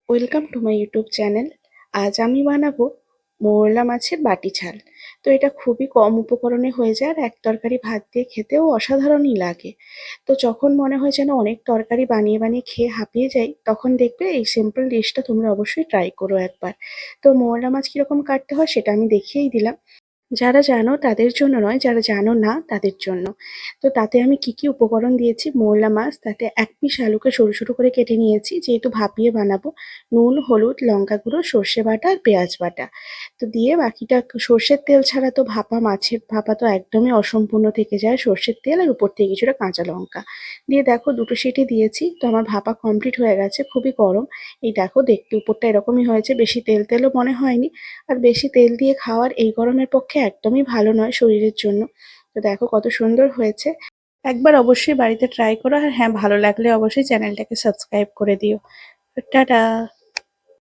Welcome to my YouTube channel. আজ আমি বানাবো মোরলা মাছের বাটি ঝাল। তো এটা খুবই কম উপকরণে হয়ে যায় আর এক তরকারি ভাত দিয়ে খেতেও অসাধারণই লাগে। তো যখন মনে হয় যেন অনেক তরকারি বানিয়ে বানিয়ে খেয়ে হাঁপিয়ে যাই, তখন দেখবে এই সিম্পল ডিশটা তোমরা অবশ্যই ট্রাই করো একবার। তো মোরলা মাছ কীরকম কাটতে হয় সেটা আমি দেখিয়েই দিলাম। যারা জানো তাদের জন্য নয়, যারা জানো না তাদের জন্য। তো তাতে আমি কি কি উপকরণ দিয়েছি: মোরলা মাছ, তাতে এক পিস আলুকে সরু সরু করে কেটে নিয়েছি যেহেতু ভাপিয়ে বানাবো, নুন, হলুদ, লঙ্কা গুঁড়ো, সর্ষে বাটা আর পেঁয়াজ বাটা। তো দিয়ে বাকিটা সর্ষের তেল ছাড়া তো ভাপা মাছের ভাপা তো একদমই অসম্পূর্ণ থেকে যায়, সর্ষের তেল আর উপর থেকে কিছুটা কাঁচা লঙ্কা দিয়ে দেখো দুটো সিটি দিয়েছি। তো আমার ভাপা কমপ্লিট হয়ে গেছে, খুবই গরম। এই দেখো দেখতে উপরটা এরকমই হয়েছে, বেশি তেল তেলও মনে হয়নি। আর বেশি তেল দিয়ে খাওয়ার এই গরমের পক্ষে একদমই ভালো নয় শরীরের জন্য। তো দেখো কত সুন্দর হয়েছে। একবার অবশ্যই বাড়িতে ট্রাই করো, আর হ্যাঁ, ভালো লাগলে অবশ্যই চ্যানেলটাকে সাবস্ক্রাইব করে দিও। টাটা।